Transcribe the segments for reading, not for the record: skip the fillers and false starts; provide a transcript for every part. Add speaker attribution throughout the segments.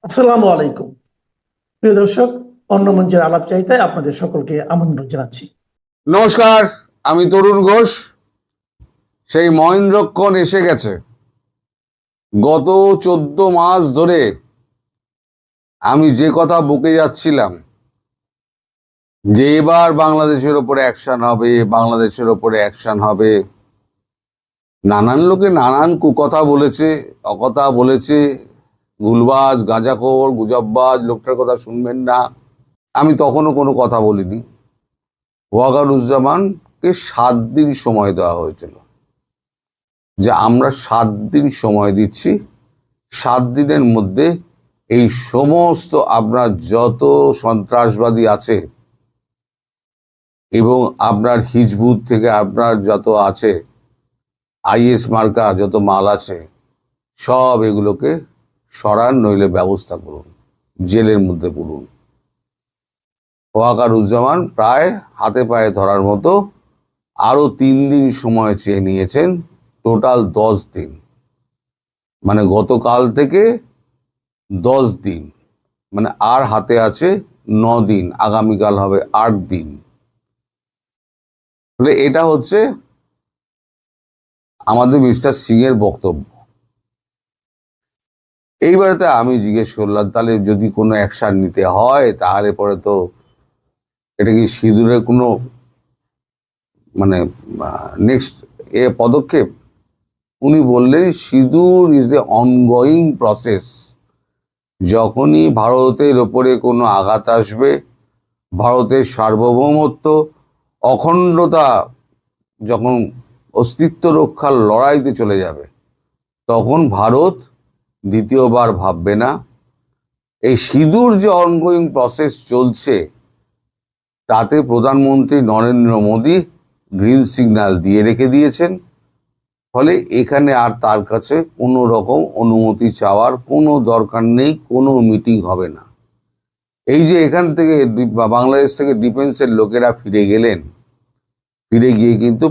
Speaker 1: আসসালামু আলাইকুম। প্রিয় দর্শক, অন্য মঞ্চের আলাপ চাইতায় আপনাদের সকলকে আমন্ত্রণ জানাচ্ছি।
Speaker 2: নমস্কার, আমি তরুণ ঘোষ। সেই মহেন্দ্রক্ষণ এসে গেছে। গত 14 মাস ধরে আমি যে কথা বকে যাচ্ছিলাম যে এবার বাংলাদেশের ওপরে অ্যাকশন হবে, বাংলাদেশের ওপরে অ্যাকশন হবে, নানান লোকে নানান কুকথা বলেছে, অকথা বলেছে, গুলবাজ, গাঁজাখোর, গুজববাজ, লোকটার কথা শুনবেন না। আমি তখনও কোনো কথা বলিনি। ওয়াকারুজ্জামানকে 7 দিন সময় দেওয়া হয়েছিল, যে আমরা 7 দিন সময় দিচ্ছি, 7 দিনের মধ্যে এই সমস্ত আপনার যত সন্ত্রাসবাদী আছে এবং আপনার হিজবুত থেকে আপনার যত আছে আইএস মার্কা যত মাল আছে সব এগুলোকে সরান, নইলে ব্যবস্থা করুন, জেলের মধ্যে পুরুন। ওয়াকারুজ্জামান প্রায় হাতে পায়ে ধরার মতো আরো 3 দিন সময় চেয়ে নিয়েছেন, টোটাল 10 দিন। মানে গতকাল থেকে 10 দিন, মানে আর হাতে আছে 9 দিন, আগামীকাল হবে 8 দিন। তাহলে এটা হচ্ছে আমাদের মিস্টার সিং এর বক্তব্য। এইবারেতে আমি জিজ্ঞেস করলাম, তাহলে যদি কোনো অ্যাকশন নিতে হয় তাহলে পরে তো এটা কি সিঁদুরের কোনো মানে নেক্সট পদক্ষেপ? উনি বললেন, সিঁদুর ইজ দ্য অনগোয়িং প্রসেস। যখনই ভারতের ওপরে কোনো আঘাত আসবে, ভারতের সার্বভৌমত্ব, অখণ্ডতা যখন অস্তিত্ব রক্ষার লড়াইতে চলে যাবে, তখন ভারত দ্বিতীয়বার ভাববে না। এই সিঁদুর যে অনগোয়িং প্রসেস চলছে, তাতে প্রধানমন্ত্রী নরেন্দ্র মোদী গ্রিন সিগন্যাল দিয়ে রেখে দিয়েছেন। ফলে এখানে আর তার কাছে কোনো রকম অনুমতি চাওয়ার কোনো দরকার নেই, কোনো মিটিং হবে না। এই যে এখান থেকে বাংলাদেশ থেকে ডিফেন্সের লোকেরা ফিরে গেলেন, ফিরে গিয়ে কিন্তু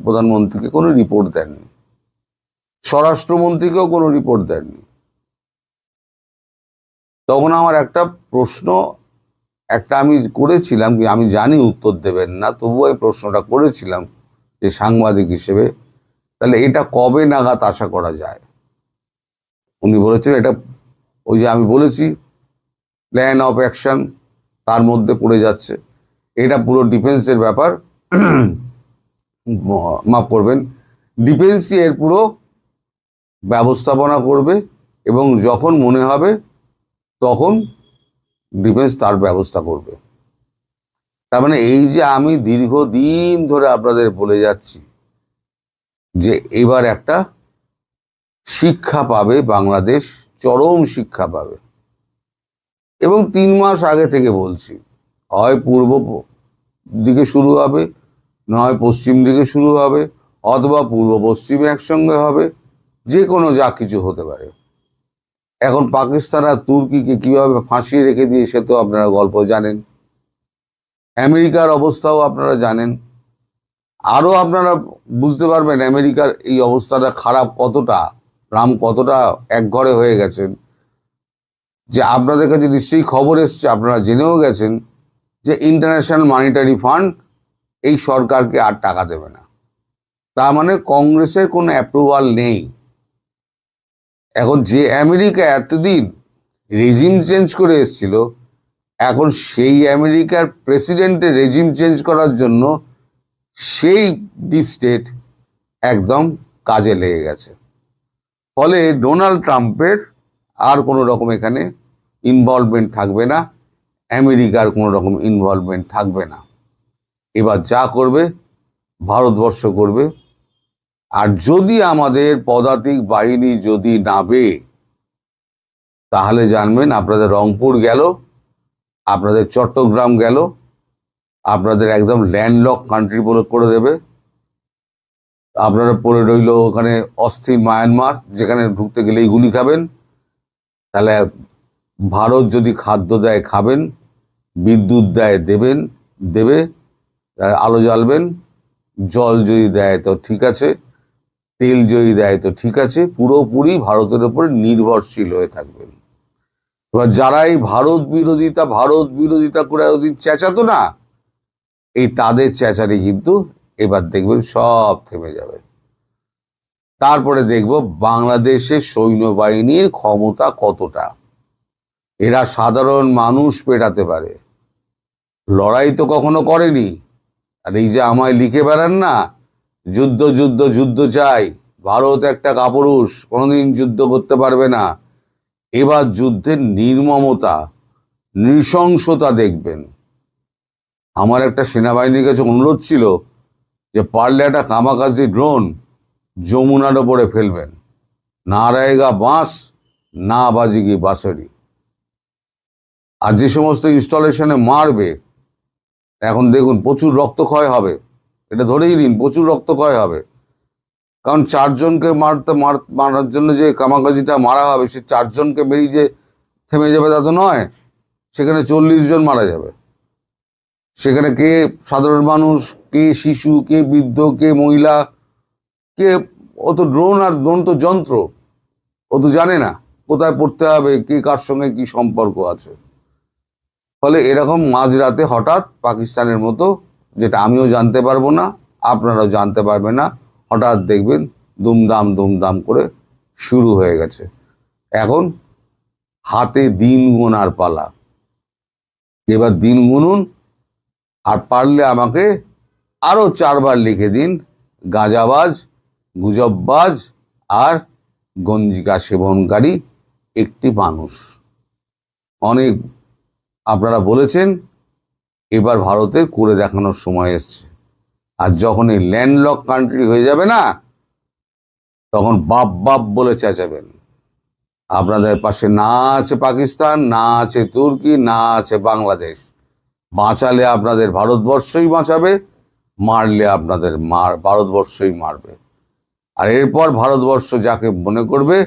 Speaker 2: প্রধানমন্ত্রীকে কোনো রিপোর্ট দেননি, স্বরাষ্ট্রমন্ত্রীকেও কোনো রিপোর্ট দেননি। তখন আমার একটা প্রশ্ন আমি করেছিলাম, কি আমি জানি উত্তর দেবেন না, তবুও এই প্রশ্নটা করেছিলাম যে সাংবাদিক হিসেবে, তাহলে এটা কবে নাগাদ আশা করা যায়? উনি বলেছেন এটা ওই যে আমি বলেছি প্ল্যান অফ অ্যাকশন, তার মধ্যে পড়ে যাচ্ছে। এটা পুরো ডিফেন্সের ব্যাপার, মাফ করবেন, ডিফেন্সই এর পুরো ব্যবস্থাপনা করবে এবং যখন মনে হবে তখন ডিফেন্স তার ব্যবস্থা করবে। তার মানে এই যে আমি দীর্ঘদিন ধরে আপনাদের বলে যাচ্ছি যে এবার একটা শিক্ষা পাবে বাংলাদেশ, চরম শিক্ষা পাবে। এবং 3 মাস আগে থেকে বলছি, হয় পূর্ব দিকে শুরু হবে, নয় পশ্চিম দিকে শুরু হবে, অথবা পূর্ব পশ্চিম একসঙ্গে হবে, যে কোনো যা কিছু হতে পারে। এখন পাকিস্তান আর তুর্কিকে কিভাবে ফাঁসিয়ে রেখে দিয়ে সে তো আপনারা গল্প জানেন, আমেরিকার অবস্থাও আপনারা জানেন। আরো আপনারা বুঝতে পারবেন আমেরিকার এই অবস্থাটা খারাপ কতটা, ট্রাম্প কতটা একঘরে হয়ে গেছেন। যে আপনাদের কাছে নিশ্চয়ই খবর এসছে, আপনারা জেনেও গেছেন যে ইন্টারন্যাশনাল মনিটারি ফান্ড এই সরকারকে আর টাকা দেবে না। তার মানে কংগ্রেসের কোনো অ্যাপ্রুভাল নেই। এখন যে আমেরিকা এতদিন রেজিম চেঞ্জ করে এসেছিল, এখন সেই আমেরিকার প্রেসিডেন্টের রেজিম চেঞ্জ করার জন্য সেই ডিপ স্টেট একদম কাজে লেগে গেছে। ফলে ডোনাল্ড ট্রাম্পের আর কোনো রকম এখানে ইনভলভমেন্ট থাকবে না, আমেরিকার কোনো রকম ইনভলভমেন্ট থাকবে না। এবার যা করবে ভারতবর্ষ করবে। আর যদি আমাদের পদাতিক বাহিনী যদি নাবে, তাহলে জানবেন আপনাদের রংপুর গেল, আপনাদের চট্টগ্রাম গেল, আপনাদের একদম ল্যান্ডলক কান্ট্রি বলে করে দেবে। আপনারা পড়ে রইল ওখানে অস্থির মায়ানমার, যেখানে ঢুকতে গেলেই গুলি খাবেন। তাহলে ভারত যদি খাদ্য দেয় খাবেন, বিদ্যুৎ দেয় দেবে, আলো জ্বালবেন, জল যদি দেয় তো ঠিক আছে, তেল যদি দেয় তো ঠিক আছে, পুরোপুরি ভারতের উপর নির্ভরশীল হয়ে থাকবেন। এবার যারা এই ভারত বিরোধিতা করে ওদিন চেঁচাতো না, এই তাদের চেঁচারি কিন্তু এবার দেখবেন সব থেমে যাবে। তারপরে দেখব বাংলাদেশের সৈন্যবাহিনীর ক্ষমতা কতটা, এরা সাধারণ মানুষ পেটাতে পারে। লড়াই তো কখনো করেনি, আর এই যে আমায় লিখে বেড়ান না যুদ্ধ যুদ্ধ যুদ্ধ চাই, ভারত একটা কাপুরুষ, কোনোদিন যুদ্ধ করতে পারবে না। এবার যুদ্ধের নির্মমতা, নৃশংসতা দেখবেন। আমার একটা সেনাবাহিনীর কাছে অনুরোধ ছিল যে পারলে একটা কামাকাজি ড্রোন যমুনার ওপরে ফেলবেন, না रहेगा বাঁশ না বাজেগি বাঁশরি। আর যে সমস্ত ইনস্টলেশনে মারবে, এখন দেখুন প্রচুর রক্তক্ষয় হবে, এটা ধরেই নিন প্রচুর রক্তক্ষয় হবে। কারণ চারজনকে মারার জন্য যে কামাকাজিটা মারা হবে, সে চারজনকে বেরিয়ে যে থেমে যাবে তা তো নয়, সেখানে 40 জন মারা যাবে। সেখানে কে সাধারণ মানুষ, কে শিশু, কে বৃদ্ধ, কে মহিলা, কে, ও তো ড্রোন তো যন্ত্র, ও তো জানে না কোথায় পড়তে হবে, কে কার সঙ্গে কি সম্পর্ক আছে। ফলে এরকম মাঝরাতে হঠাৎ পাকিস্তানের মতো, যেটা আমিও জানতে পারবো না, আপনারাও জানতে পারবেন না, হঠাৎ দেখবেন দুমদাম দুমদাম করে শুরু হয়ে গেছে। এখন হাতে দিন গোনার পালা। এবার দিন গুনুন, আর পারলে আমাকে আরো 4 বার লিখে দিন গাঁজাবাজ, গুজববাজ আর গঞ্জিকা সেবনকারী একটি মানুষ। অনেক আপনারা বলেছেন, এবার ভারতের করে দেখানোর সময় এসছে। আর যখন এই ল্যান্ডলক কান্ট্রি হয়ে যাবে না, তখন বাপ বাপ বলে চেঁচাবেন। আপনাদের পাশে না আছে পাকিস্তান, না আছে তুর্কি, না আছে বাংলাদেশ। বাঁচালে আপনাদের ভারতবর্ষই বাঁচাবে, মারলে আপনাদের ভারতবর্ষই মারবে। আর এরপর ভারতবর্ষ যাকে মনে করবে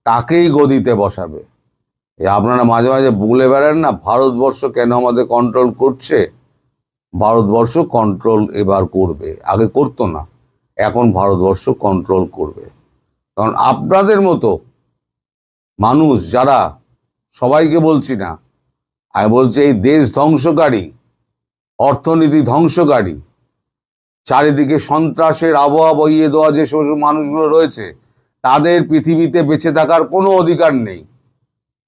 Speaker 2: তাকেই গদিতে বসাবে। আপনারা মাঝে মাঝে বলে বেড়ান না ভারতবর্ষ কেন আমাদের কন্ট্রোল করছে। ভারতবর্ষ কন্ট্রোল এবার করবে, আগে করতো না, এখন ভারতবর্ষ কন্ট্রোল করবে। কারণ আপনাদের মতো মানুষ যারা, সবাইকে বলছি না, আমি বলছি এই দেশ ধ্বংসকারী, অর্থনীতি ধ্বংসকারী, চারিদিকে সন্ত্রাসের আবহাওয়া বইয়ে দেওয়া যে সমস্ত মানুষগুলো রয়েছে, তাদের পৃথিবীতে বেঁচে থাকার কোনো অধিকার নেই।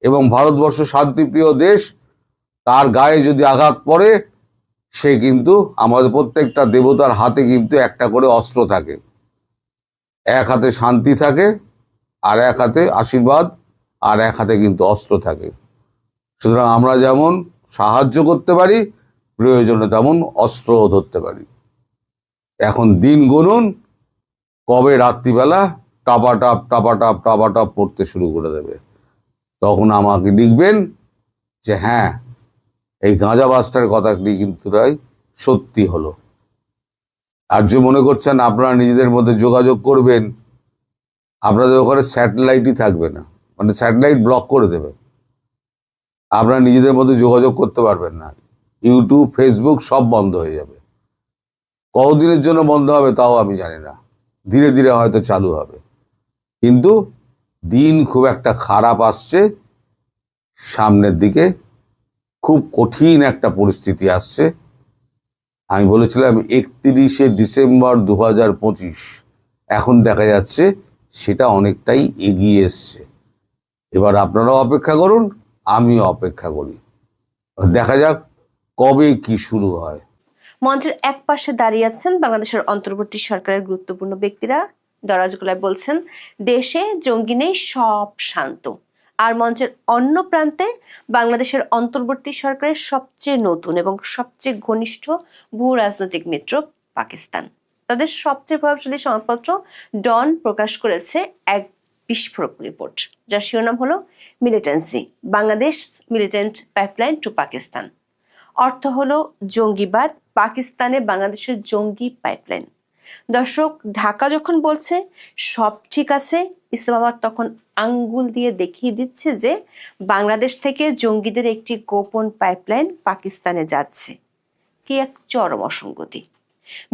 Speaker 2: এবং ভারতবর্ষ শান্তিপ্রিয় দেশ, তার গায়ে যদি আঘাত পড়ে, সে কিন্তু আমাদের প্রত্যেকটা দেবতার হাতে কিন্তু একটা করে অস্ত্র থাকে। এক হাতে শান্তি থাকে, আর এক হাতে আশীর্বাদ, আর এক হাতে কিন্তু অস্ত্র থাকে। সুতরাং আমরা যেমন সাহায্য করতে পারি, প্রয়োজনে তেমন অস্ত্রও ধরতে পারি। এখন দিন গুনুন, কবে রাত্রিবেলা টাপাটাপ টাপাটাপ টাপাটাপ পড়তে শুরু করে দেবে, তখন আমাকে লিখবেন যে হ্যাঁ, এই গাঁজাবাজটার কথাটি কিন্তু তাই সত্যি হলো। আর যে মনে করছেন আপনারা নিজেদের মধ্যে যোগাযোগ করবেন, আপনাদের ওখানে স্যাটেলাইটই থাকবে না, মানে স্যাটেলাইট ব্লক করে দেবে, আপনারা নিজেদের মধ্যে যোগাযোগ করতে পারবেন না। ইউটিউব, ফেসবুক সব বন্ধ হয়ে যাবে। কতদিনের জন্য বন্ধ হবে তাও আমি জানি না, ধীরে ধীরে হয়তো চালু হবে। কিন্তু দিন খুব একটা খারাপ আসছে সামনের দিকে, খুব কঠিন একটা পরিস্থিতি আসছে। আমি বলেছিলাম 31শে ডিসেম্বর 2025, এখন দেখা যাচ্ছে সেটা অনেকটাই এগিয়ে এসছে। এবার আপনারাও অপেক্ষা করুন, আমিও অপেক্ষা করি, দেখা যাক কবে কি শুরু হয়।
Speaker 3: মঞ্চের এক পাশে দাঁড়িয়ে আছেন বাংলাদেশের অন্তর্বর্তী সরকারের গুরুত্বপূর্ণ ব্যক্তিরা, দরাজগোলায় বলছেন দেশে জঙ্গি নেই, সব শান্ত। আর মঞ্চের অন্য প্রান্তে বাংলাদেশের অন্তর্বর্তী সরকারের সবচেয়ে নতুন এবং সবচেয়ে ঘনিষ্ঠ ভূ রাজনৈতিক মিত্র পাকিস্তান। তাদের সবচেয়ে প্রভাবশালী সংবাদপত্র ডন প্রকাশ করেছে এক বিস্ফোরক রিপোর্ট, যার শিরোনাম হলো militancy, Bangladesh militant pipeline to Pakistan. অর্থ হলো জঙ্গিবাদ, পাকিস্তানে বাংলাদেশের জঙ্গি পাইপলাইন। দর্শক, ঢাকা যখন বলছে সব ঠিক আছে, ইসলামাবাদ তখন আঙ্গুল দিয়ে দেখিয়ে দিচ্ছে যে বাংলাদেশ থেকে জঙ্গিদের একটি গোপন পাইপলাইন পাকিস্তানে যাচ্ছে। কি এক চরম অসঙ্গতি।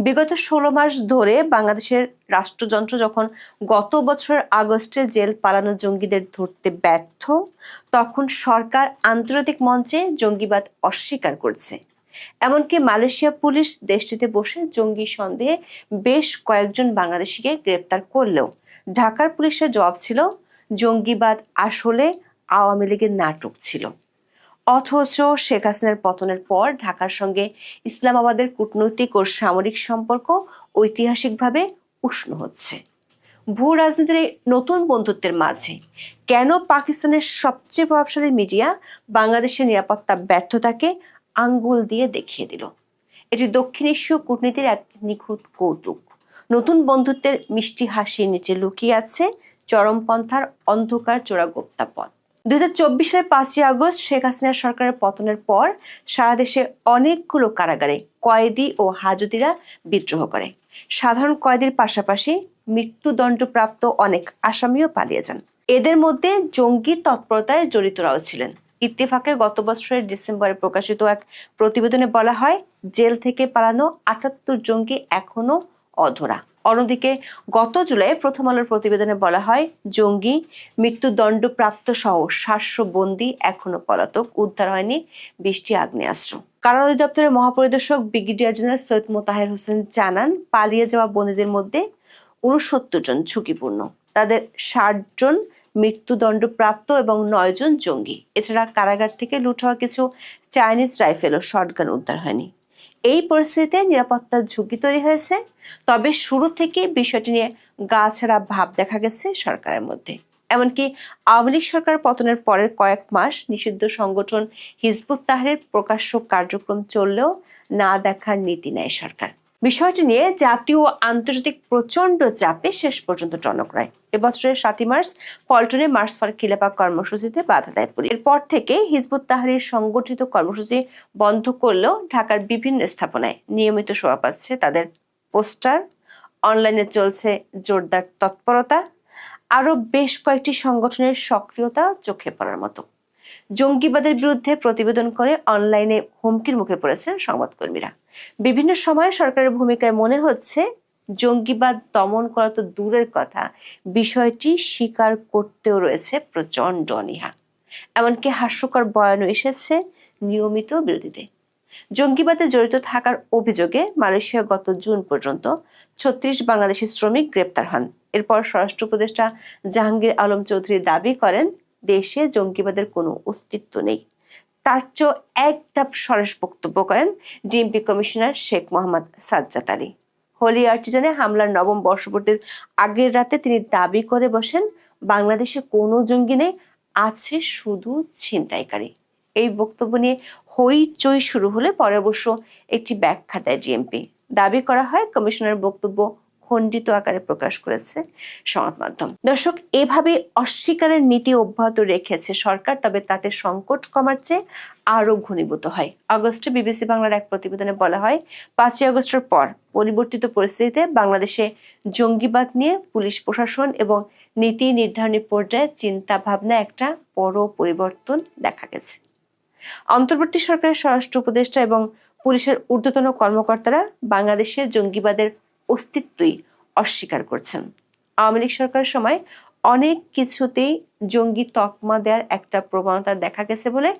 Speaker 3: বিগত 16 মাস ধরে বাংলাদেশের রাষ্ট্রযন্ত্র যখন গত বছর আগস্টে জেল পালানো জঙ্গিদের ধরতে ব্যর্থ, তখন সরকার আন্তর্জাতিক মঞ্চে জঙ্গিবাদ অস্বীকার করছে। এমনকি মালয়েশিয়া পুলিশ দেশটিতে বসে জঙ্গি সন্দেহে বেশ কয়েকজন বাংলাদেশিকে গ্রেপ্তার করলেও ঢাকার পুলিশের জবাব ছিল, জঙ্গিবাদ আসলে আওয়ামী লীগের নাটক ছিল। অথচ শেখ হাসিনার পতনের পর ঢাকার সঙ্গে ইসলামাবাদের কূটনৈতিক ও সামরিক সম্পর্ক ঐতিহাসিকভাবে উষ্ণ হচ্ছে। ভূ রাজনীতির এই নতুন বন্ধুত্বের মাঝে কেন পাকিস্তানের সবচেয়ে প্রভাবশালী মিডিয়া বাংলাদেশের নিরাপত্তা ব্যর্থতাকে আঙ্গুল দিয়ে দেখিয়ে দিল? এটি দক্ষিণ এশীয় কূটনীতির এক নিখুঁত কৌতুক। নতুন বন্ধুত্বের মিষ্টি হাসির নিচে লুকিয়ে আছে চরমপন্থার অন্ধকার চোরা গোপ্তাপথ। 2024 সালের 5ই আগস্ট শেখ হাসিনা সরকারের পতনের পর সারা দেশে অনেকগুলো কারাগারে কয়েদি ও হাজতিরা বিদ্রোহ করে। সাধারণ কয়েদির পাশাপাশি মৃত্যুদণ্ডপ্রাপ্ত অনেক আসামিও পালিয়ে যান। এদের মধ্যে জঙ্গি তৎপরতায় জড়িতরাও ছিলেন। ইত্তেফাকে গত বছরের ডিসেম্বরে প্রকাশিত এক প্রতিবেদনে বলা হয়, জেল থেকে পালানো 78 জঙ্গি এখনো অধরা। অন্যদিকে গত জুলাই প্রথম আলোর প্রতিবেদনে বলা হয়, জঙ্গি, মৃত্যুদণ্ডপ্রাপ্ত সহ 700 বন্দী এখনো পলাতক, উদ্ধার হয়নি 20টি আগ্নেয়াস্ত্র। কারা অধিদপ্তরের মহাপরিদর্শক ব্রিগেডিয়ার জেনারেল সৈয়দ মোতাহের হোসেন জানান, পালিয়ে যাওয়া বন্দীদের মধ্যে 69 জন ঝুঁকিপূর্ণ। তাদের 60 জন মৃত্যুদণ্ডপ্রাপ্ত এবং 9 জন জঙ্গি। এছাড়া কারাগার থেকে লুট হওয়া কিছু চাইনিজ রাইফেল ও শটগান উদ্ধার হয়নি। এই পরিস্থিতিতে নিরাপত্তার ঝুঁকি তৈরি হয়েছে। তবে শুরু থেকে বিষয়টি নিয়ে গা ছাড়া ভাব দেখা গেছে সরকারের মধ্যে। এমনকি আওয়ামী লীগ সরকার পতনের পরের কয়েক মাস নিষিদ্ধ সংগঠন হিজবুত তাহরীর প্রকাশ্য কার্যক্রম চললেও না দেখার নীতি নেয় সরকার। বিষয়টি নিয়ে জাতীয় ও আন্তর্জাতিক প্রচন্ড চাপে শেষ পর্যন্ত টনক রায় এবছরের 7ই মার্চ পল্টনে মার্চ ফর খিলাফা কর্মসূচিতে বাধা দেয় পুলিশ। এরপর থেকে হিজবুত তাহরীর সংগঠিত কর্মসূচি বন্ধ করলেও ঢাকার বিভিন্ন স্থাপনায় নিয়মিত শোভা পাচ্ছে তাদের পোস্টার। অনলাইনে চলছে জোরদার তৎপরতা। আরো বেশ কয়েকটি সংগঠনের সক্রিয়তা চোখে পড়ার মতো। জঙ্গিবাদের বিরুদ্ধে প্রতিবেদন করে অনলাইনে হুমকির মুখে পড়েছেন সংবাদকর্মীরা। বিভিন্ন সময়ে সরকারের ভূমিকায় মনে হচ্ছে, জঙ্গিবাদ দমন করা তো দূরের কথা, বিষয়টি স্বীকার করতেও রয়েছে প্রচন্ড অনীহা। এমনকি হাস্যকর বয়ানও এসেছে নিয়মিত বিরোধীতে। জঙ্গিবাদে জড়িত থাকার অভিযোগে মালয়েশিয়া গত জুন পর্যন্ত 36 বাংলাদেশি শ্রমিক গ্রেপ্তার হন। এরপর স্বরাষ্ট্র উপদেষ্টা জাহাঙ্গীর আলম চৌধুরী দাবি করেন, দেশে জঙ্গিবাদের কোনো অস্তিত্ব নেই। তার চেয়েও এক ধাপ সরেস বক্তব্য করেন ডিএমপি কমিশনার শেখ মোহাম্মদ সাজ্জাদ আলী। হোলি আর্টিজানে হামলার নবম বর্ষপূর্তির আগের রাতে তিনি দাবি করে বসেন, বাংলাদেশে কোনো জঙ্গি নেই, আছে শুধু ছিনতাইকারী। এই বক্তব্য নিয়ে হইচই শুরু হলে পরে অবশ্য একটি ব্যাখ্যা দেয় ডিএমপি। দাবি করা হয়, কমিশনারের বক্তব্য খণ্ডিত আকারে প্রকাশ করেছে সংবাদ মাধ্যম। দর্শক, এভাবে অস্বীকারের নীতি অব্যাহত রেখেছে সরকার, তবে তাতে সংকট কমার চেয়ে আরো ঘনীভূত হয়। আগস্টে বিবিসি বাংলার এক প্রতিবেদনে বলা হয়, 5ই আগস্টের পর পরিবর্তিত পরিস্থিতিতে বাংলাদেশে জঙ্গিবাদ নিয়ে পুলিশ প্রশাসন এবং নীতি নির্ধারণী পর্যায়ে চিন্তা ভাবনা একটা বড় পরিবর্তন দেখা গেছে। অন্তর্বর্তী সরকারের স্বরাষ্ট্র উপদেষ্টা এবং পুলিশের ঊর্ধ্বতন কর্মকর্তারা বাংলাদেশে জঙ্গিবাদের অস্তিত্বই অস্বীকার করছেন। আওয়ামী লীগ সরকারের সময় অনেক কিছুতেই জঙ্গি তকমা দেওয়ার একটা প্রবণতা দেখা গেছে বলে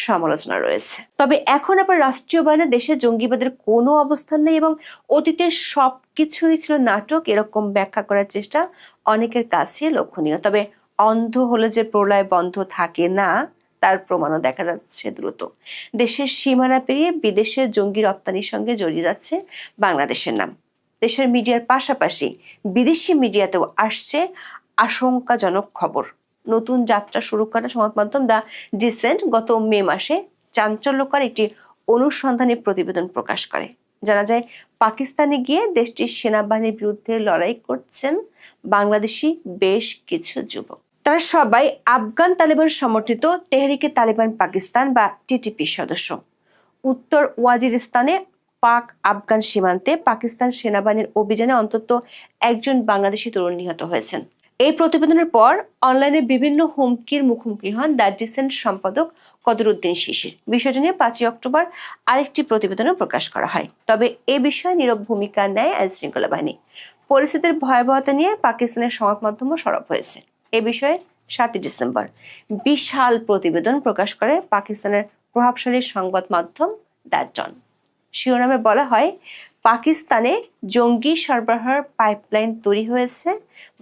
Speaker 3: সমালোচনা রয়েছে। তবে এখন আবার রাষ্ট্রীয় বাহিনী দেশে জঙ্গিবাদের কোনো অবস্থান নেই এবং অতীতের সবকিছুই ছিল নাটক, এরকম ব্যাখ্যা করার চেষ্টা অনেকের কাছে লক্ষণীয়। তবে অন্ধ হলে যে প্রলয় বন্ধ থাকে না, তার প্রমাণও দেখা যাচ্ছে দ্রুত। দেশের সীমানা পেরিয়ে বিদেশে জঙ্গি রপ্তানির সঙ্গে জড়িয়ে যাচ্ছে বাংলাদেশের নাম। দেশের মিডিয়ার পাশাপাশি বিদেশি মিডিয়াতেও আসছে আশঙ্কাজনক খবর। নতুন যাত্রা শুরু করা সংবাদ মাধ্যম দ্য ডিসেন্ট গত মে মাসে চাঞ্চল্যকর একটি অনুসন্ধানী প্রতিবেদন প্রকাশ করে। জানা যায়, পাকিস্তানে গিয়ে দেশটির সেনাবাহিনীর বিরুদ্ধে লড়াই করছেন বাংলাদেশি বেশ কিছু যুবক। তারা সবাই আফগান তালেবান সমর্থিত তেহরিকে তালেবান পাকিস্তান বা টিটিপির সদস্য। উত্তর ওয়াজিরিস্তানে পাক আফগান সীমান্তে পাকিস্তান সেনাবাহিনীর অভিযানে অন্তত একজন বাংলাদেশি তরুণ নিহত হয়েছেন। এই প্রতিবেদনের পর অনলাইনে বিভিন্ন হুমকির মুখোমুখি হন দ্য ডিসেন্ট সম্পাদক কদরুদ্দিন শিশির। বিষয়টি নিয়ে 5 অক্টোবর আরেকটি প্রতিবেদনও প্রকাশ করা হয়। তবে এ বিষয়ে নীরব ভূমিকা নেয় আইনশৃঙ্খলা বাহিনী। পরিস্থিতির ভয়াবহতা নিয়ে পাকিস্তানের সংবাদ মাধ্যমও সরব হয়েছে। এ বিষয়ে 7 ডিসেম্বর বিশাল প্রতিবেদন প্রকাশ করে পাকিস্তানের প্রভাবশালী সংবাদ মাধ্যম দ্য ডন। শিরোনামে বলা হয়, পাকিস্তানে জঙ্গি সরবরাহের পাইপলাইন তৈরি হয়েছে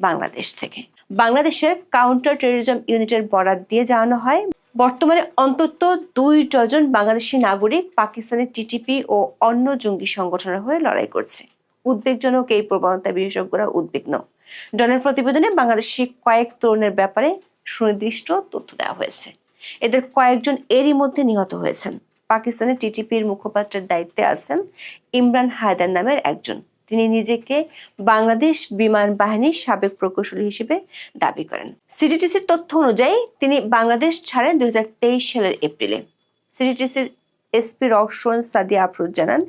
Speaker 3: বাংলাদেশ থেকে। বাংলাদেশের কাউন্টার টেররিজম ইউনিটের বরাত দিয়ে জানানো হয়, বর্তমানে অন্তত 2 ডজন বাংলাদেশি নাগরিক পাকিস্তানের টিটিপি ও অন্য জঙ্গি সংগঠনের হয়ে লড়াই করছে। উদ্বেগজনক এই প্রবণতায় বিশেষজ্ঞরা উদ্বিগ্ন। ডনের প্রতিবেদনে বাংলাদেশি কয়েক তরুণের ব্যাপারে সুনির্দিষ্ট তথ্য দেওয়া হয়েছে। এদের কয়েকজন এরই মধ্যে নিহত হয়েছেন। পাকিস্তানের টিটিপির মুখপাত্রের দায়িত্বে আছেন ইমরান হায়দার নামের একজন। তিনি নিজেকে বাংলাদেশ বিমান বাহিনীর সাবেক প্রকৌশলী হিসেবে দাবি করেন। সিটিটিসির তথ্য অনুযায়ী তিনি বাংলাদেশ ছাড়েন 2023 সালের এপ্রিলে। সিটিটিসির এসপি রওশন সাদিয়া আফরোজ জানান,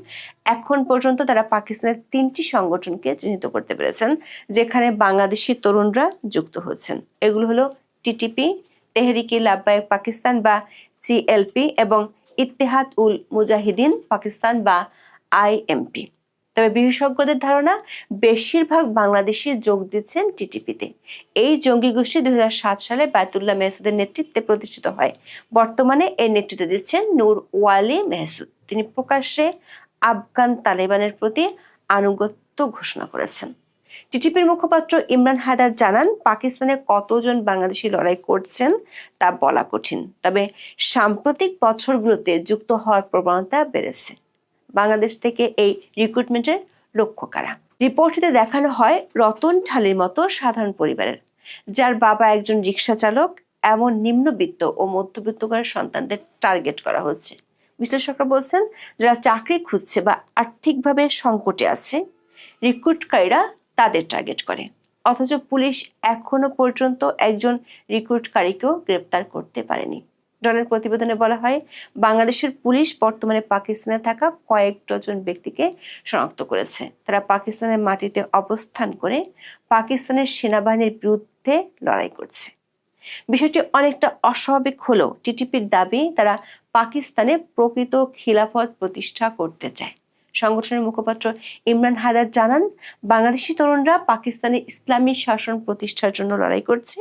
Speaker 3: এখন পর্যন্ত তারা পাকিস্তানের 3টি সংগঠনকে চিহ্নিত করতে পেরেছেন যেখানে বাংলাদেশি তরুণরা যুক্ত হচ্ছেন। এগুলো হলো টিটিপি, তেহরিকে লাব্বায়ক পাকিস্তান বা সিএলপি এবং ইত্তেহাদ উল মুজাহিদিন পাকিস্তান বা আইএমপি। তবে বিশেষজ্ঞদের ধারণা, বেশিরভাগ বাংলাদেশি যোগ দিচ্ছেন টিটিপিতে। এই জঙ্গি গোষ্ঠী 2007 সালে বায়তুল্লাহ মেহসুদের নেতৃত্বে প্রতিষ্ঠিত হয়। বর্তমানে এর নেতৃত্ব দিচ্ছেন নূর ওয়ালি মেহসুদ। তিনি প্রকাশ্যে আফগান তালেবানের প্রতি আনুগত্য ঘোষণা করেছেন। টিটিপির মুখপাত্র ইমরান হায়দার জানান, পাকিস্তানে কতজন বাংলাদেশি লড়াই করছেন তা বলা কঠিন, তবে সাম্প্রতিক বছরগুলোতে যুক্ত হওয়ার প্রবণতা বেড়েছে। বাংলাদেশ থেকে এই রিক্রুটমেন্টের লক্ষ্য কারা? রিপোর্টটিতে দেখানো হয়, রতন ঢালির মতো সাধারণ পরিবারের, যার বাবা একজন রিক্সা চালক, এমন নিম্নবিত্ত ও মধ্যবিত্ত ঘরের সন্তানদের টার্গেট করা হচ্ছে। বিশ্লেষকরা বলছেন, যারা চাকরি খুঁজছে বা আর্থিকভাবে সংকটে আছে, রিক্রুটকারীরা তাদের টার্গেট করে। অথচ পুলিশ এখনো পর্যন্ত একজন রিক্রুটকারীকেও গ্রেপ্তার করতে পারেনি। ডনের প্রতিবেদনে বলা হয়, বাংলাদেশের পুলিশ বর্তমানে পাকিস্তানে থাকা কয়েক ডজন ব্যক্তিকে শনাক্ত করেছে। তারা পাকিস্তানের মাটিতে অবস্থান করে পাকিস্তানের সেনাবাহিনীর বিরুদ্ধে লড়াই করছে। বিষয়টি অনেকটা অস্বাভাবিক হলেও টিটিপির দাবি, তারা পাকিস্তানে প্রকৃত খিলাফত প্রতিষ্ঠা করতে চায়। সংগঠনের মুখপাত্র ইমরান হায়দার জানান, বাংলাদেশি তরুণরা পাকিস্তানে ইসলামী শাসন প্রতিষ্ঠার জন্য লড়াই করছে।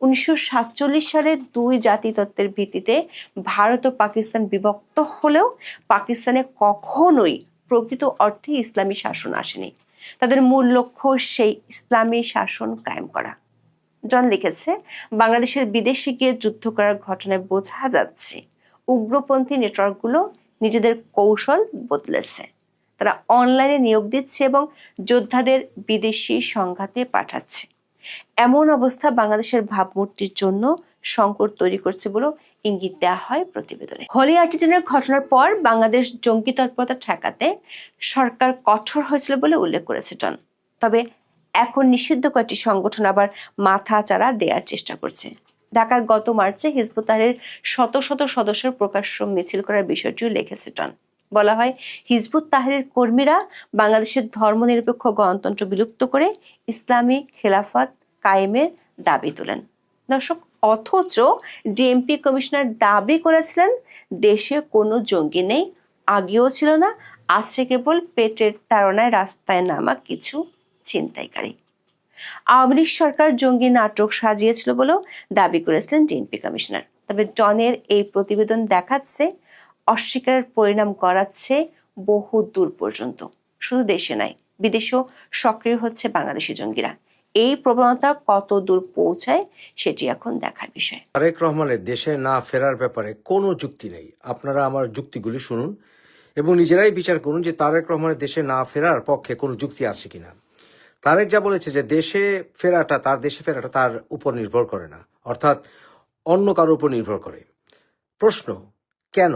Speaker 3: 1947 সালে 2 জাতিতত্ত্বের ভিত্তিতে ভারত ও পাকিস্তান বিভক্ত হলেও পাকিস্তানে কখনোই প্রকৃত অর্থে ইসলামী শাসন আসেনি। তাদের মূল লক্ষ্য সেই ইসলামী শাসন কায়েম করা। জন লিখেছে, বাংলাদেশের বিদেশে গিয়ে যুদ্ধ করার ঘটনায় বোঝা যাচ্ছে উগ্রপন্থী নেটওয়ার্কগুলো নিজেদের কৌশল বদলেছে। তারা অনলাইনে নিয়োগ দিচ্ছে এবং যোদ্ধাদের বিদেশি সংঘাতে পাঠাচ্ছে। এমন অবস্থা বাংলাদেশের ভাবমূর্তির জন্য সংকট তৈরি করছে বলে ইঙ্গিত দেওয়া হয় প্রতিবেদনে। হোলি আর্টিজানের ঘটনার পর বাংলাদেশ জঙ্গি তৎপরতা ঠেকাতে সরকার কঠোর হয়েছিল বলে উল্লেখ করেছে জন। তবে এখন নিষিদ্ধ কয়েকটি সংগঠন আবার মাথা চাড়া দেওয়ার চেষ্টা করছে। ঢাকায় গত মার্চে হিজবুত তাহরীরের শত শত সদস্যের প্রকাশ্য মিছিল করার বিষয়টিও লিখেছে জন। বলা হয়, হিজবুত তাহরীর কর্মীরা বাংলাদেশের ধর্মনিরপেক্ষ গণতন্ত্র বিলুপ্ত করে ইসলামী খেলাফত কায়েমের দাবি তোলেন। দর্শক, অথচ ডিএমপি কমিশনার দাবি করেছিলেন দেশে কোনো জঙ্গি নেই, আগেও ছিল না, আছে কেবল পেটের তাড়নায় রাস্তায় নামা কিছু ছিনতাইকারী। আওয়ামী লীগ সরকার জঙ্গি নাটক সাজিয়েছিল বলেও দাবি করেছিলেন ডিএমপি কমিশনার। তবে ডনের এই প্রতিবেদন দেখাচ্ছে অস্বীকারের পরিণাম গড়াচ্ছে বহু দূর পর্যন্ত। শুধু দেশে নয়, বিদেশেও সক্রিয় হচ্ছে বাংলাদেশি জঙ্গিরা। এই প্রবণতা কত দূর পৌঁছায় সেটি এখন দেখার বিষয়।
Speaker 4: তারেক রহমানের দেশে না ফেরার ব্যাপারে কোনো যুক্তি নেই। আপনারা আমার যুক্তিগুলি শুনুন এবং নিজেরাই বিচার করুন যে তারেক রহমানের দেশে না ফেরার পক্ষে কোনো যুক্তি আছে কিনা। তারেক যা বলেছে যে তার দেশে ফেরাটা তার উপর নির্ভর করে না, অর্থাৎ অন্য কারোর উপর নির্ভর করে। প্রশ্ন, কেন?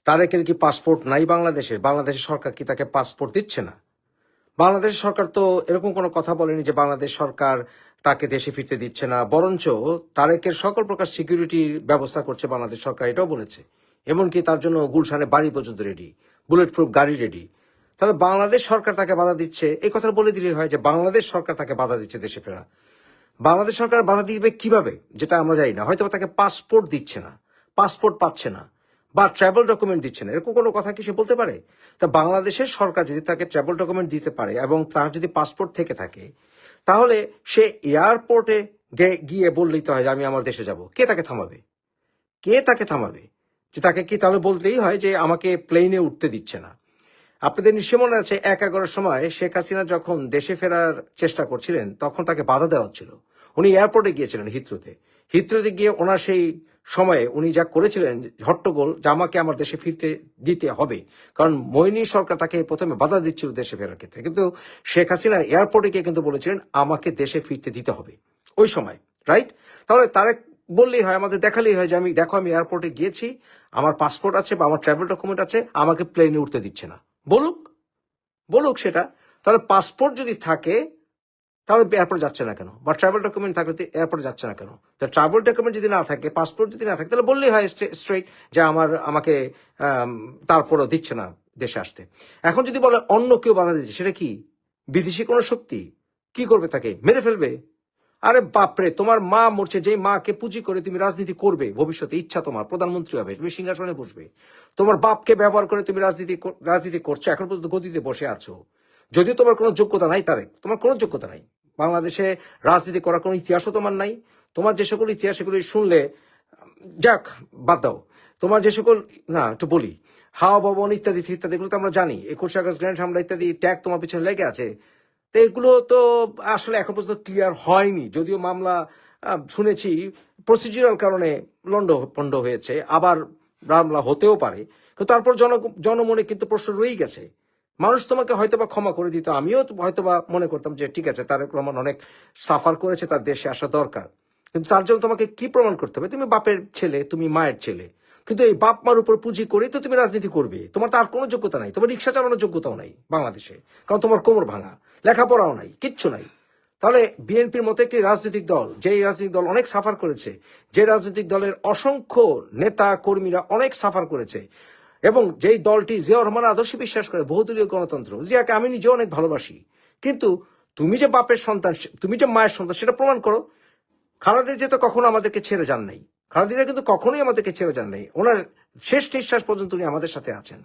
Speaker 4: তারেকের কি পাসপোর্ট নাই বাংলাদেশের সরকার কি তাকে পাসপোর্ট দিচ্ছে না? বাংলাদেশ সরকার তো এরকম কোনো কথা বলেনি যে বাংলাদেশ সরকার তাকে দেশে ফিরতে দিচ্ছে না, বরঞ্চ তারেকের সকল প্রকার সিকিউরিটির ব্যবস্থা করছে বাংলাদেশ সরকার, এটাও বলেছে। এমনকি তার জন্য গুলশানে বাড়ি পর্যন্ত রেডি, বুলেট প্রুফ গাড়ি রেডি। তাহলে বাংলাদেশ সরকার তাকে বাধা দিচ্ছে, এই কথাটা বলে দিলেই হয় যে বাংলাদেশ সরকার তাকে বাধা দিচ্ছে দেশে ফেরা। বাংলাদেশ সরকার বাধা দিবে কিভাবে যেটা আমরা জানি না, হয়তো তাকে পাসপোর্ট দিচ্ছে না, পাসপোর্ট পাচ্ছে না, বা ট্রাভেল ডকুমেন্ট দিচ্ছে না, এরকম কোনো কথা কি সে বলতে পারে? তা বাংলাদেশের সরকার যদি তাকে ট্রাভেল ডকুমেন্ট দিতে পারে এবং তার যদি পাসপোর্ট থেকে থাকে, তাহলে সে এয়ারপোর্টে গিয়ে বললেই তো হয় যে আমি আমার দেশে যাব। কে তাকে থামাবে? কে তাকে থামাবে? যে তাকে কি তাহলে বলতেই হয় যে আমাকে প্লেনে উঠতে দিচ্ছে না? আপনাদের নিশ্চয় মনে আছে 1/11 সময় শেখ হাসিনা যখন দেশে ফেরার চেষ্টা করছিলেন তখন তাকে বাধা দেওয়া হচ্ছিল। উনি এয়ারপোর্টে গিয়েছিলেন হিথ্রোতে গিয়ে ওনার সেই সময়ে উনি যা করেছিলেন হট্টগোল যে আমাকে আমার দেশে ফিরতে দিতে হবে, কারণ মইনী সরকার তাকে প্রথমে বাধা দিচ্ছিল দেশে ফেরার ক্ষেত্রে, কিন্তু শেখ হাসিনা এয়ারপোর্টে গিয়ে কিন্তু বলেছিলেন আমাকে দেশে ফিরতে দিতে হবে ওই সময়, রাইট? তাহলে তারেক বললেই হয়, আমাদের দেখালেই হয় যে আমি দেখো আমি এয়ারপোর্টে গিয়েছি, আমার পাসপোর্ট আছে বা আমার ট্রাভেল ডকুমেন্ট আছে, আমাকে প্লেনে উঠতে দিচ্ছে না। বলুক, বলুক সেটা। তাহলে পাসপোর্ট যদি থাকে তাহলে এয়ারপোর্টে যাচ্ছে না কেন? বা ট্রাভেল ডকুমেন্ট থাকলে এয়ারপোর্টে যাচ্ছে না কেন? তো ট্রাভেল ডকুমেন্ট যদি না থাকে, পাসপোর্ট যদি না থাকে, তাহলে বললেই হয় স্ট্রেইট যে আমাকে তারপরও দিচ্ছে না দেশে আসতে। এখন যদি বলে অন্য কেউ বাধা দিচ্ছে, সেটা কি বিদেশি কোনো শক্তি? কি করবে? তাকে মেরে ফেলবে? আরে বাপরে, তোমার মা মরছে, যেই মাকে পুঁজি করে তুমি রাজনীতি করবে ভবিষ্যতে, ইচ্ছা তোমার প্রধানমন্ত্রী হবে, তুমি সিংহাসনে বসবে, তোমার বাপকে ব্যবহার করে তুমি রাজনীতি করছো, এখন পর্যন্ত গদিতে বসে আছো, যদিও তোমার কোনো যোগ্যতা নাই তারেক, তোমার কোনো যোগ্যতা নাই, বাংলাদেশে রাজনীতি করার কোনো ইতিহাসও তোমার নাই। তোমার যে সকল ইতিহাস এগুলি শুনলে যাক বাদ দাও, তোমার যে সকল, না একটু বলি, হাওয়া ভবন ইত্যাদি ইত্যাদি এগুলো তো আমরা জানি, 21 আগস্ট গ্রেনেড হামলা ইত্যাদি ট্যাগ তোমার পিছনে লেগে আছে। তো এগুলো তো আসলে এখন পর্যন্ত ক্লিয়ার হয়নি, যদিও মামলা শুনেছি প্রসিডিউরাল কারণে লন্ডভন্ড হয়েছে, আবার মামলা হতেও পারে, কিন্তু তারপর জনমনে কিন্তু প্রশ্ন রয়েই গেছে। মানুষ তোমাকে হয়তোবা ক্ষমা করে দিত, আমিও হয়তোবা মনে করতাম যে ঠিক আছে তারেক রহমান অনেক সাফার করেছে, তার দেশে আসা দরকার, কিন্তু তার জন্য তোমাকে কি প্রমাণ করতে হবে? তুমি বাপের ছেলে, তুমি মায়ের ছেলে, কিন্তু এই বাপ মার উপর পুঁজি করে তো তুমি রাজনীতি করবে। তোমার তার কোনো যোগ্যতা নাই, তোমার রিক্সা চালানোর যোগ্যতাও নাই বাংলাদেশে, কারণ তোমার কোমর ভাঙা, লেখাপড়াও নাই, কিচ্ছু নাই। তাহলে বিএনপির মতো একটি রাজনৈতিক দল, যেই রাজনৈতিক দল অনেক সাফার করেছে, যে রাজনৈতিক দলের অসংখ্য নেতা কর্মীরা অনেক সাফার করেছে, এবং যেই দলটি জিয়াউর রহমান আদর্শে বিশ্বাস করে, বহুদলীয় গণতন্ত্র, জিয়াকে আমি নিজেও অনেক ভালোবাসি, কিন্তু তুমি যে বাপের সন্তান, তুমি যে মায়ের সন্তান, সেটা প্রমাণ করো। খালেদা জিয়া তো কখনো আমাদেরকে ছেড়ে যান নাই, খালেদা জিয়া কিন্তু কখনোই আমাদেরকে ছেড়ে যান নাই, ওনার শেষ নিঃশ্বাস পর্যন্ত উনি আমাদের সাথে আছেন।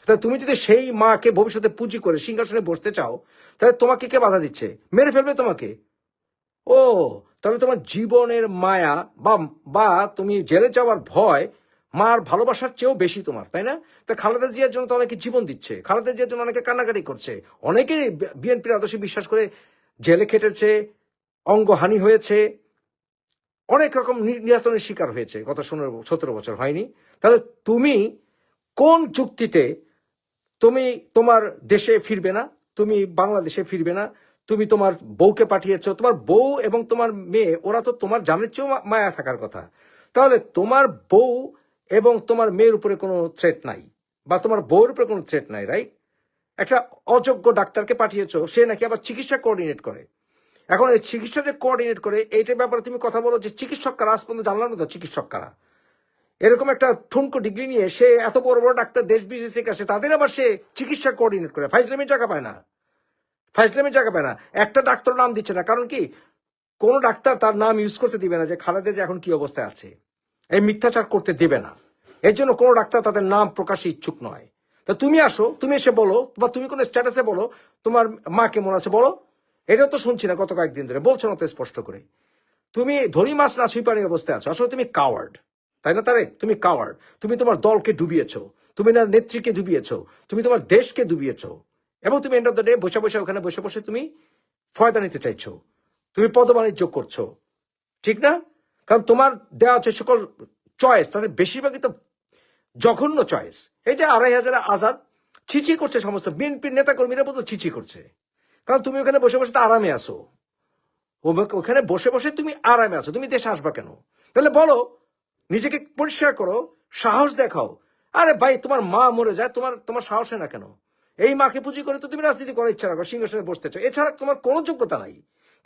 Speaker 4: তাহলে তুমি যদি সেই মাকে ভবিষ্যতে পুঁজি করে সিংহাসনে বসতে চাও, তাহলে তোমাকে কে বাধা দিচ্ছে? মেরে ফেলবে তোমাকে। ও, তাহলে তোমার জীবনের মায়া বা বা তুমি জেলে যাওয়ার ভয় মার ভালোবাসার চেয়েও বেশি তোমার, তাই না? তা খালেদা জিয়ার জন্য তো অনেকে জীবন দিচ্ছে, খালেদা জিয়ার জন্য অনেকে কান্নাকাটি করছে, অনেকে বিএনপির আদর্শে বিশ্বাস করে জেলে খেটেছে, অঙ্গহানি হয়েছে, অনেক রকম নির্যাতনের শিকার হয়েছে গত 17 বছর, হয়নি? তাহলে তুমি কোন যুক্তিতে তুমি তোমার দেশে ফিরবে না, তুমি বাংলাদেশে ফিরবে না? তুমি তোমার বউকে পাঠিয়েছো, তোমার বউ এবং তোমার মেয়ে, ওরা তো তোমার জানের চেয়েও মায়া থাকার কথা। তাহলে তোমার বউ এবং তোমার মেয়ের উপরে কোনো থ্রেট নাই, বা তোমার বউর উপরে কোনো থ্রেট নাই, রাইট? একটা অযোগ্য ডাক্তারকে পাঠিয়েছো, সে নাকি আবার চিকিৎসা কোঅর্ডিনেট করে। এখন এই চিকিৎসা যে কোঅর্ডিনেট করে, এইটার ব্যাপারে তুমি কথা বলো যে চিকিৎসক কারা, আজ পর্যন্ত জানলাম না তো চিকিৎসক কারা। এরকম একটা ঠুনকো ডিগ্রি নিয়ে সে এত বড় বড় ডাক্তার দেশ বিদেশ থেকে আসে, তাদের আবার সে চিকিৎসা কোঅর্ডিনেট করে। ফাইজলামের জায়গা পায় না, ফাইজলামের জায়গা পায় না। একটা ডাক্তার নাম দিচ্ছে না, কারণ কি কোন ডাক্তার তার নাম ইউজ করতে দিবে না যে খালেদা যে এখন কি অবস্থায় আছে, এই মিথ্যাচার করতে দেবে না। এর জন্য কোনো ডাক্তার তাদের নাম প্রকাশে ইচ্ছুক নয়। তা তুমি আসো, তুমি এসে বলো, বা তুমি কোনো স্ট্যাটাসে বলো তোমার মা কেমন আছে, বলো। এটা তো শুনছি না গত কয়েকদিন ধরে, বলছো না তো স্পষ্ট করে। তুমি ধরি মাছ না ছুঁই পানি অবস্থায় আছো, আসলে তুমি কাওয়ার্ড, তাই না তারেক? তুমি কাওয়ার্ড, তুমি তোমার দলকে ডুবিয়েছো, তুমি না নেত্রীকে ডুবিয়েছো, তুমি তোমার দেশকে ডুবিয়েছো, এবং তুমি এন্ড অফ দ্য ডে বসে বসে ওখানে বসে বসে তুমি ফয়দা নিতে চাইছো, তুমি পদবাণিজ্য করছো, ঠিক না? কারণ তোমার দেওয়া হচ্ছে সকল চয়েস, তাদের বেশিরভাগই তো জঘন্য চয়েস। এই যে 2,500 আজাদ ছিচি করছে, সমস্ত বিএনপির নেতা কর্মীরা বলতো ছিচি করছে, কারণ তুমি ওখানে বসে বসে তো আরামে আসো, ওখানে বসে বসে তুমি আরামে আছো, তুমি দেশে আসবা কেন? তাহলে বলো, নিজেকে পরিষ্কার করো, সাহস দেখাও। আরে ভাই, তোমার মা মরে যায়, তোমার সাহস হয় না কেন? এই মাকে পুঁজি করে তো তুমি রাজনীতি করার ইচ্ছা রাখো, সিংহাসনে বসতে চাও, এছাড়া তোমার কোনো যোগ্যতা নাই।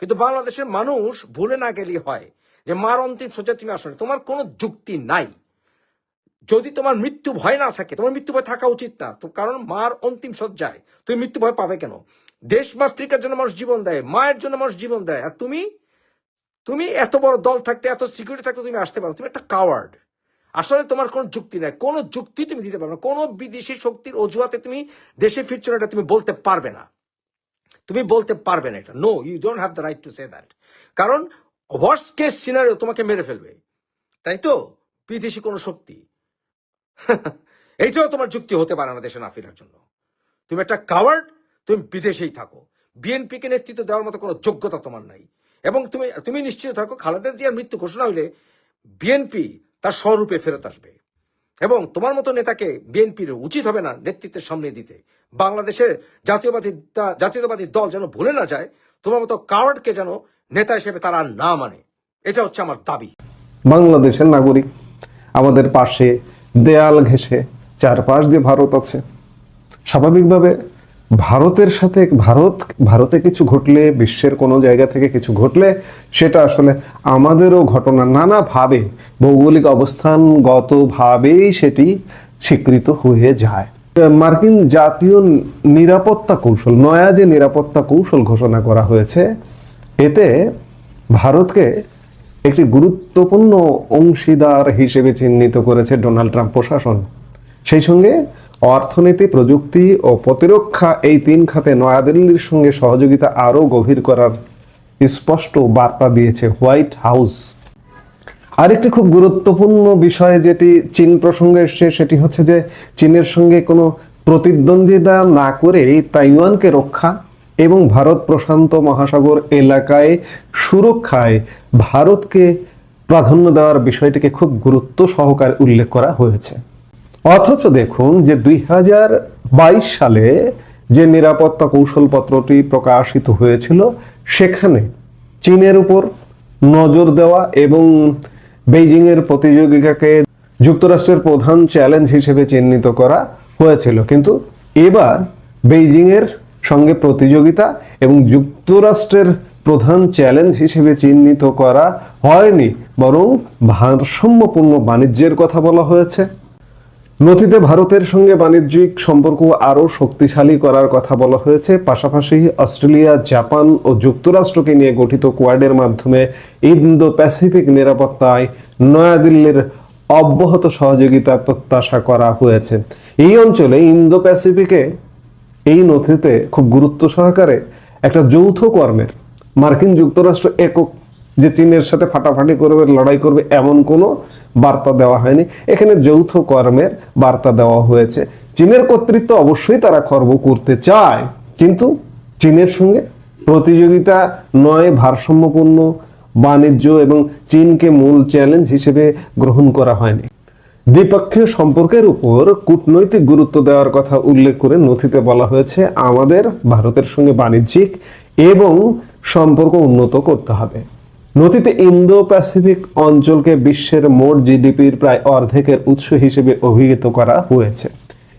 Speaker 4: কিন্তু বাংলাদেশের মানুষ ভুলে না গেলেই হয় যে মার অন্তিম সজ্জায় তুমি আসলে তোমার কোনো যুক্তি নাই। যদি তোমার মৃত্যু ভয় না থাকে, তোমার মৃত্যু ভয় থাকা উচিত না তো, কারণ মার অন্তিম সজ্জায় তুমি মৃত্যু ভয় পাবে কেন? দেশ মাতৃকার জন্য মানুষ জীবন দেয়, মায়ের জন্য মানুষ জীবন দেয়, আর তুমি তুমি এত বড় দল থাকতে, এত সিকিউরিটি থাকতে তুমি আসতে পারো, তুমি একটা কাওয়ার্ড। আসলে তোমার কোনো যুক্তি নাই, কোনো যুক্তি তুমি দিতে পারবে না, কোনো বিদেশি শক্তির অজুহাতে তুমি দেশে ফিরছো না, এটা তুমি বলতে পারবে না, তুমি বলতে পারবে না এটা। No, you don't have the right to say that. কারণ ওয়ার্স্ট কেস সিনারিও তোমাকে মেরে ফেলবে, তাই তো, বিদেশি কোনো শক্তি। এইটাও তোমার যুক্তি হতে পারে না দেশে না ফেরার জন্য। তুমি একটা কাওয়ার্ড, তুমি বিদেশেই থাকো। বিএনপিকে নেতৃত্ব দেওয়ার মতো কোনো যোগ্যতা তোমার নাই। এবং তুমি নিশ্চিত থাকো, খালেদা জিয়ার মৃত্যু ঘোষণা হইলে বিএনপি তার স্বরূপে ফেরত আসবে। এবং তোমার মতো নেতাকে বিএনপির উচিত হবে না নেতৃত্বের সামনে দিতে। বাংলাদেশের জাতীয়তাবাদী দল যেন ভুলে না যায় তোমার মতো কাওয়ার্ডকে যেন নেতা হিসেবে তারা না মানে। এটা হচ্ছে আমার দাবি।
Speaker 5: বাংলাদেশের নাগরিক, আমাদের পাশে দেয়াল ঘেঁষে চারপাশ দিয়ে ভারত আছে। স্বাভাবিকভাবে ভারতের সাথে ভারতে কিছু ঘটলে, বিশ্বের কোনো জায়গা থেকে কিছু ঘটলে, সেটা আসলে আমাদেরও ঘটনা নানাভাবে ভৌগোলিক অবস্থানগতভাবেই সেটি স্বীকৃত হয়ে যায়। মার্কিন জাতীয় নিরাপত্তা কৌশল, নয়া যে নিরাপত্তা কৌশল ঘোষণা করা হয়েছে, এতে ভারতকে একটি গুরুত্বপূর্ণ অংশীদার হিসেবে চিহ্নিত করেছে ডোনাল্ড ট্রাম্প প্রশাসন। সেই সঙ্গে অর্থনীতি, প্রযুক্তি ও প্রতিরক্ষা, এই 3 খাতে নয়াদিল্লির সঙ্গে সহযোগিতা আরও গভীর করার স্পষ্ট বার্তা দিয়েছে হোয়াইট হাউস। আরেকটি খুব গুরুত্বপূর্ণ বিষয় যেটি চীন প্রসঙ্গে এসছে, সেটি হচ্ছে যে চীনের সঙ্গে কোনো প্রতিদ্বন্দ্বিতা না করে তাইওয়ানকে রক্ষা এবং ভারত প্রশান্ত মহাসাগর এলাকায় সুরক্ষায় ভারতকে প্রাধান্য দেওয়ার বিষয়টিকে খুব গুরুত্ব সহকারে উল্লেখ করা হয়েছে। অথচ দেখুন যে 2022 সালে যে নিরাপত্তা কৌশলপত্রটি প্রকাশিত হয়েছিল, সেখানে চীনের উপর নজর দেওয়া এবং বেইজিংয়ের প্রতিযোগিতাকে যুক্তরাষ্ট্রের প্রধান চ্যালেঞ্জ হিসেবে চিহ্নিত করা হয়েছিল। কিন্তু এবার বেইজিংয়ের সঙ্গে প্রতিযোগিতা এবং যুক্তরাষ্ট্রের প্রধান চ্যালেঞ্জ হিসেবে চিহ্নিত করা হয়নি, বরং ভারসাম্যপূর্ণ বাণিজ্যের কথা বলা হয়েছে। নথিতে ভারতের সঙ্গে বাণিজ্যিক সম্পর্ক আরও শক্তিশালী করার কথা বলা হয়েছে। পাশাপাশি অস্ট্রেলিয়া, জাপান ও যুক্তরাষ্ট্রকে নিয়ে গঠিত কোয়াডের মাধ্যমে ইন্দো প্যাসিফিক নিরাপত্তায় নয়াদিল্লির অব্যাহত সহযোগিতা প্রত্যাশা করা হয়েছে। এই অঞ্চলে ইন্দো প্যাসিফিকে এই নথিতে খুব গুরুত্ব সহকারে একটা যৌথ কর্মের, মার্কিন যুক্তরাষ্ট্র একক যে চীনের সাথে ফাটাফাটি করবে, লড়াই করবে, এমন কোনো বার্তা দেওয়া হয়নি। এখানে যৌথ কর্মের বার্তা দেওয়া হয়েছে। চীনের কর্তৃত্ব অবশ্যই তারা খর্ব করতে চায়, কিন্তু চীনের সঙ্গে প্রতিযোগিতা নয়, ভারসাম্যপূর্ণ বাণিজ্য এবং চীনকে মূল চ্যালেঞ্জ হিসেবে গ্রহণ করা হয়নি। দ্বিপক্ষীয় সম্পর্কের উপর কূটনৈতিক গুরুত্ব দেওয়ার কথা উল্লেখ করে নথিতে বলা হয়েছে, আমাদের ভারতের সঙ্গে বাণিজ্যিক এবং সম্পর্ক উন্নত করতে হবে। নথিতে ইন্দো প্যাসিফিক অঞ্চলকে বিশ্বের মোট জিডিপির প্রায় অর্ধেকের উৎস হিসেবে অভিহিত করা হয়েছে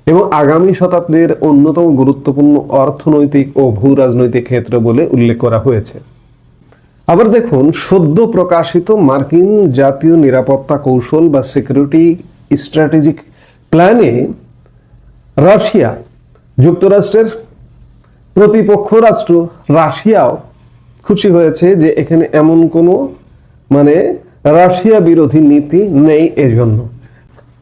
Speaker 5: এবং আগামী শতাব্দীর অন্যতম গুরুত্বপূর্ণ অর্থনৈতিক ও ভূ রাজনৈতিক ক্ষেত্র বলে উল্লেখ করা হয়েছে। আবার দেখুন, সদ্য প্রকাশিত মার্কিন জাতীয় নিরাপত্তা কৌশল বা সিকিউরিটি স্ট্র্যাটেজিক প্ল্যানে রাশিয়া, যুক্তরাষ্ট্রের প্রতিপক্ষ রাষ্ট্র রাশিয়াও খুশি হয়েছে যে এখানে এমন কোনো রাশিয়া বিরোধী নীতি নেই। এজন্য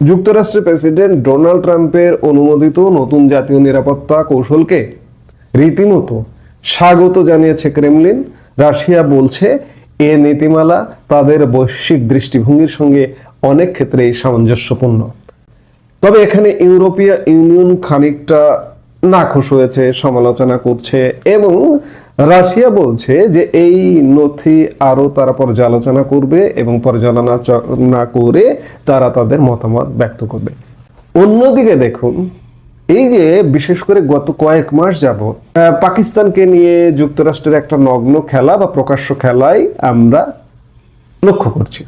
Speaker 5: যুক্তরাষ্ট্রের প্রেসিডেন্ট ডোনাল্ড ট্রাম্পের অনুমোদিত নতুন জাতীয় নিরাপত্তা কৌশলকে রীতিমতো স্বাগত জানিয়েছে ক্রেমলিন। রাশিয়া বলছে এ নীতিমালা তাদের বৈশ্বিক দৃষ্টিভঙ্গির সঙ্গে অনেক ক্ষেত্রেই সামঞ্জস্যপূর্ণ। তবে এখানে ইউরোপীয় ইউনিয়ন খানিকটা নাখুশ হয়েছে, সমালোচনা করছে এবং রাশিয়া বলছে যে এই নথি আরো তারা পর্যালোচনা করবে এবং পর্যালোচনা করে তারা তাদের মতামত ব্যক্ত করবে। অন্যদিকে দেখুন, এই যে বিশেষ করে গত কয়েক মাস যাবত পাকিস্তানকে নিয়ে যুক্তরাষ্ট্রের একটা নগ্ন খেলা বা প্রকাশ্য খেলায় আমরা লক্ষ্য করছি।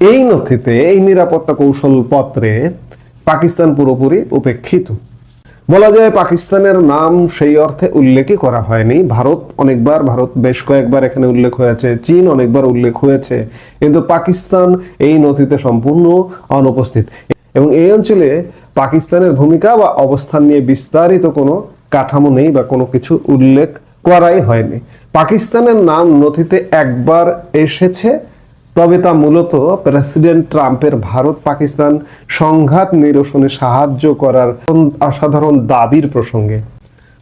Speaker 5: এই নথিতে, এই নিরাপত্তা কৌশল পত্রে পাকিস্তান পুরোপুরি উপেক্ষিত। বলা যায় পাকিস্তানের নাম সেই অর্থে উল্লেখই করা হয়নি। ভারত বেশ কয়েকবার এখানে উল্লেখ হয়েছে, চীন অনেকবার উল্লেখ হয়েছে, কিন্তু পাকিস্তান এই নথিতে সম্পূর্ণ অনুপস্থিত এবং এই অঞ্চলে পাকিস্তানের ভূমিকা বা অবস্থান নিয়ে বিস্তারিত কোনো কাঠামো নেই বা কোনো কিছু উল্লেখ করাই হয়নি। পাকিস্তানের নাম নথিতে একবার এসেছে, তবে তা মূলত প্রেসিডেন্ট ট্রাম্পের ভারত পাকিস্তান সংঘাত নিরসনে সাহায্য করার অসাধারণ দাবির প্রসঙ্গে।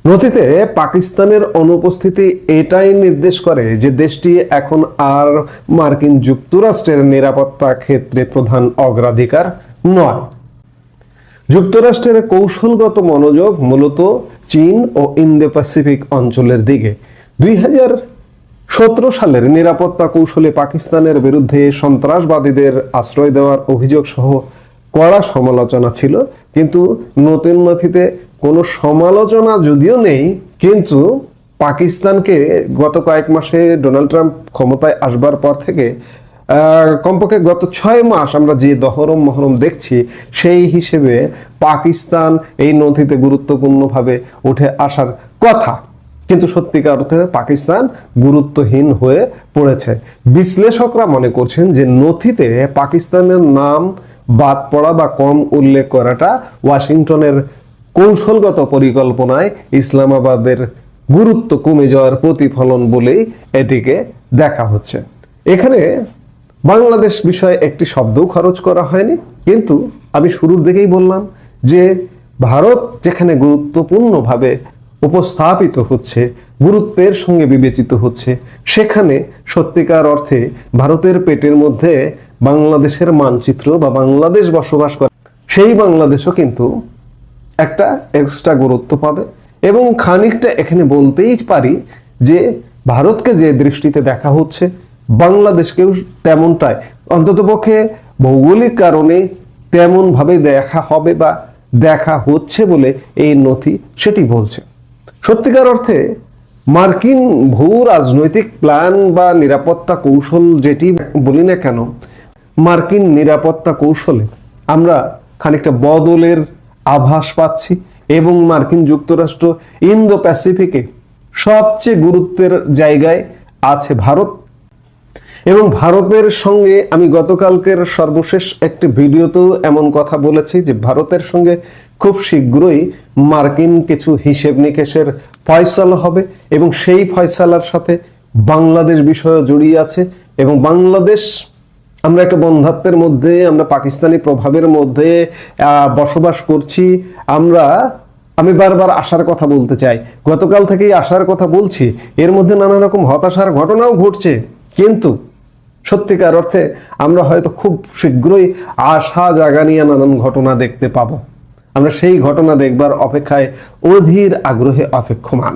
Speaker 5: নথিতে পাকিস্তানের অনুপস্থিতি এটাই নির্দেশ করে যে দেশটি এখন আর মার্কিন যুক্তরাষ্ট্রের নিরাপত্তা ক্ষেত্রে প্রধান অগ্রাধিকার নয়। যুক্তরাষ্ট্রের কৌশলগত মনোযোগ মূলত চীন ও ইন্দো প্যাসিফিক অঞ্চলের দিকে। 2017 সালের নিরাপত্তা কৌশলে পাকিস্তানের বিরুদ্ধে সন্ত্রাসবাদীদের আশ্রয় দেওয়ার অভিযোগ সহ কড়া সমালোচনা ছিল, কিন্তু নতুন নথিতে কোনো সমালোচনা যদিও নেই, কিন্তু পাকিস্তানকে গত কয়েক মাসে ডোনাল্ড ট্রাম্প ক্ষমতায় আসবার পর থেকে কমপক্ষে গত 6 মাস আমরা যে দহরম মহরম দেখছি, সেই হিসেবে পাকিস্তান এই নথিতে গুরুত্বপূর্ণভাবে উঠে আসার কথা, কিন্তু সত্যিকার অর্থে পাকিস্তান গুরুত্বহীন হয়ে পড়েছে। বিশ্লেষকরা মনে করছেন যে নথিতে পাকিস্তানের নাম বাদ পড়া বা কম উল্লেখ করাটা ওয়াশিংটনের কৌশলগত পরিকল্পনায় ইসলামাবাদের গুরুত্ব কমে যাওয়ার প্রতিফলন বলেই এটিকে দেখা হচ্ছে। এখানে বাংলাদেশ বিষয়ে একটি শব্দও খরচ করা হয়নি, কিন্তু আমি শুরুর দিকেই বললাম যে ভারত যেখানে গুরুত্বপূর্ণভাবে উপস্থাপিত হচ্ছে, গুরুত্বের সঙ্গে বিবেচিত হচ্ছে, সেখানে সত্যিকার অর্থে ভারতের পেটের মধ্যে বাংলাদেশের মানচিত্র বা বাংলাদেশ বসবাস করে সেই বাংলাদেশও কিন্তু একটা এক্সট্রা গুরুত্ব পাবে। এবং খানিকটা এখানে বলতেই পারি যে ভারতকে যে দৃষ্টিতে দেখা হচ্ছে, বাংলাদেশকেও তেমনটাই, অন্ততপক্ষে ভৌগোলিক কারণে তেমনভাবে দেখা হবে বা দেখা হচ্ছে বলে এই নথি সেটি বলছে। সত্যিকার অর্থে মার্কিন ভূ রাজনৈতিক প্ল্যান বা নিরাপত্তা কৌশল যেটি বলি না কেন, মার্কিন নিরাপত্তা কৌশলে আমরা খানিকটা বদলের আভাস পাচ্ছি, এবং মার্কিন যুক্তরাষ্ট্র ইন্দো প্যাসিফিকে সবচেয়ে গুরুত্বের জায়গায় আছে ভারত। এবং ভারতের সঙ্গে আমি গতকালকের সর্বশেষ একটি ভিডিওতেও এমন কথা বলেছি যে ভারতের সঙ্গে খুব শীঘ্রই মার্কিন কিছু হিসেব নিকেশের ফয়সালা হবে, এবং সেই ফয়সালার সাথে বাংলাদেশ বিষয়ও জড়িয়ে আছে। এবং বাংলাদেশ, আমরা একটা বন্ধাত্বের মধ্যে, আমরা পাকিস্তানি প্রভাবের মধ্যে বসবাস করছি। আমি বারবার আশার কথা বলতে চাই, গতকাল থেকেই আশার কথা বলছি, এর মধ্যে নানা রকম হতাশার ঘটনাও ঘটছে, কিন্তু সত্যিকার অর্থে আমরা হয়তো খুব শীঘ্রই আশা জাগানিয়া নানান ঘটনা দেখতে পাবো। আমরা সেই ঘটনা দেখবার অপেক্ষায় অধীর আগ্রহে অপেক্ষমান।